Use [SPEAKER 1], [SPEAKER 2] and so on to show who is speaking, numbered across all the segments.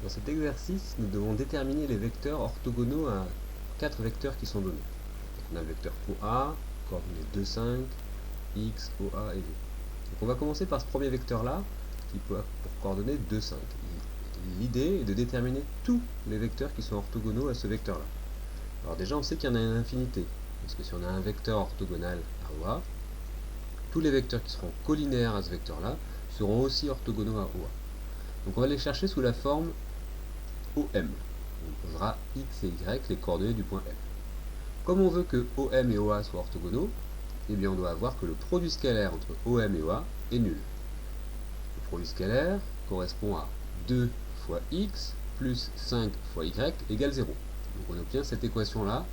[SPEAKER 1] Dans cet exercice, nous devons déterminer les vecteurs orthogonaux à 4 vecteurs qui sont donnés. Donc on a le vecteur OA, coordonnées 2, 5, X, OA et V. Donc on va commencer par ce premier vecteur-là, qui peut avoir pour coordonnées 2, 5. L'idée est de déterminer tous les vecteurs qui sont orthogonaux à ce vecteur-là. Alors déjà, on sait qu'il y en a une infinité, parce que si on a un vecteur orthogonal à OA, tous les vecteurs qui seront collinaires à ce vecteur-là seront aussi orthogonaux à OA. Donc on va les chercher sous la forme OM. On posera X et Y, les coordonnées du point M. Comme on veut que OM et OA soient orthogonaux, eh bien on doit avoir que le produit scalaire entre OM et OA est nul. Le produit scalaire correspond à 2 fois X plus 5 fois Y égale 0. Donc on obtient cette équation-là,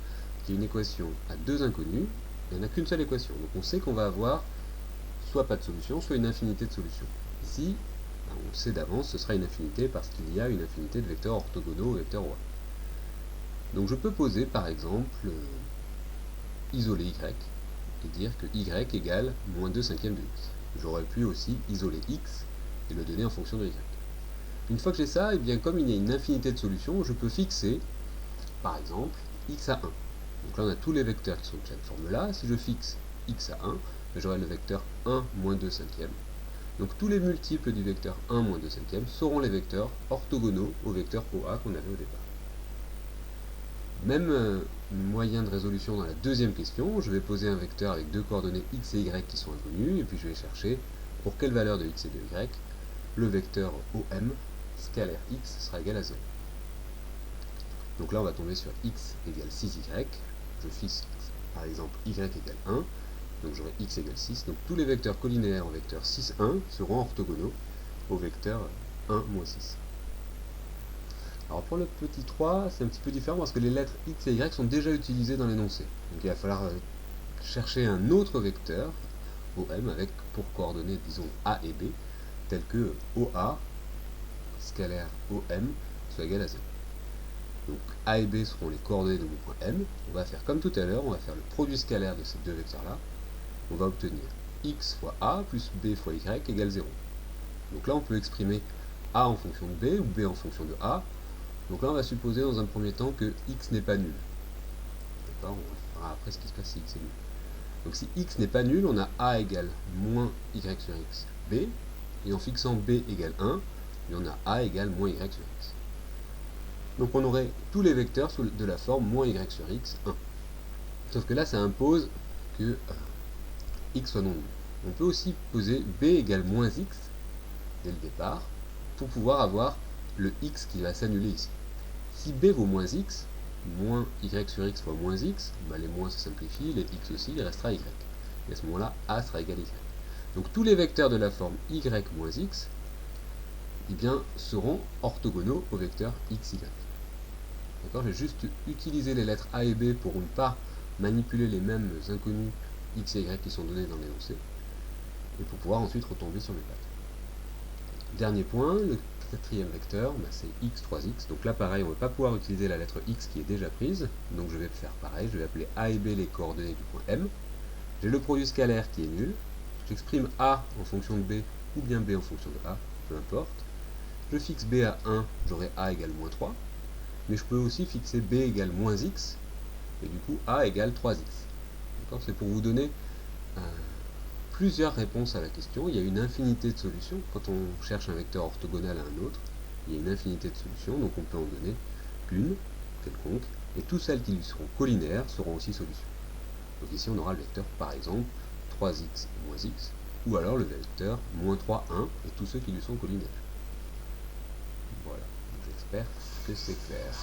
[SPEAKER 1] qui est une équation à deux inconnus, il n'y en a qu'une seule équation. Donc on sait qu'on va avoir soit pas de solution, soit une infinité de solutions. Ici, on le sait d'avance, ce sera une infinité parce qu'il y a une infinité de vecteurs orthogonaux au vecteur OA. Donc je peux poser par exemple isoler y et dire que y égale moins 2 cinquièmes de x. J'aurais pu aussi isoler x et le donner en fonction de y. Une fois que j'ai ça, et bien comme il y a une infinité de solutions, je peux fixer par exemple x à 1. Donc là on a tous les vecteurs qui sont de cette forme-là. Si je fixe x à 1, j'aurai le vecteur 1 moins 2 cinquièmes. Donc tous les multiples du vecteur 1 moins 2 cinquièmes seront les vecteurs orthogonaux au vecteur OA qu'on avait au départ. Même moyen de résolution dans la deuxième question, je vais poser un vecteur avec deux coordonnées x et y qui sont inconnues, et puis je vais chercher pour quelle valeur de x et de y le vecteur OM scalaire x sera égal à 0. Donc là on va tomber sur x égale 6y, je fixe par exemple y égale 1, donc j'aurai x égale 6, donc tous les vecteurs collinaires en vecteur 6, 1 seront orthogonaux au vecteur 1, moins 6. Alors pour le petit 3, c'est un petit peu différent parce que les lettres x et y sont déjà utilisées dans l'énoncé. Donc il va falloir chercher un autre vecteur, OM, avec pour coordonnées, disons, A et B, telles que OA, scalaire OM, soit égal à 0. Donc A et B seront les coordonnées de mon point M. On va faire comme tout à l'heure, on va faire le produit scalaire de ces deux vecteurs-là. On va obtenir x fois A plus B fois Y égale 0. Donc là on peut exprimer A en fonction de B ou B en fonction de A. Donc là, on va supposer dans un premier temps que x n'est pas nul. D'accord, on verra après ce qui se passe si x est nul. Donc si x n'est pas nul, on a a égale moins y sur x, b, et en fixant b égale 1, et on a a égale moins y sur x. Donc on aurait tous les vecteurs de la forme moins y sur x, 1. Sauf que là, ça impose que x soit non nul. On peut aussi poser b égale moins x, dès le départ, pour pouvoir avoir le x qui va s'annuler ici. Si b vaut moins x, moins y sur x fois moins x, bah les moins se simplifient, les x aussi, il restera y. Et à ce moment-là, a sera égal à y. Donc tous les vecteurs de la forme y moins x eh bien, seront orthogonaux au vecteur xy. D'accord, j'ai juste utilisé les lettres a et b pour ne pas manipuler les mêmes inconnus x et y qui sont donnés dans l'énoncé, et pour pouvoir ensuite retomber sur mes pattes. Dernier point, le quatrième vecteur, bah c'est x 3x. Donc là, pareil, on ne va pas pouvoir utiliser la lettre x qui est déjà prise. Donc je vais faire pareil, je vais appeler a et b les coordonnées du point M. J'ai le produit scalaire qui est nul. J'exprime a en fonction de b ou bien b en fonction de a, peu importe. Je fixe b à 1, j'aurai a égale moins 3. Mais je peux aussi fixer b égale moins x, et du coup a égale 3x. C'est pour vous donner plusieurs réponses à la question. Il y a une infinité de solutions. Quand on cherche un vecteur orthogonal à un autre, il y a une infinité de solutions, donc on peut en donner une, quelconque, et toutes celles qui lui seront collinaires seront aussi solutions. Donc ici on aura le vecteur par exemple 3x moins x, ou alors le vecteur moins 3, 1, et tous ceux qui lui sont collinaires. Voilà, j'espère que c'est clair.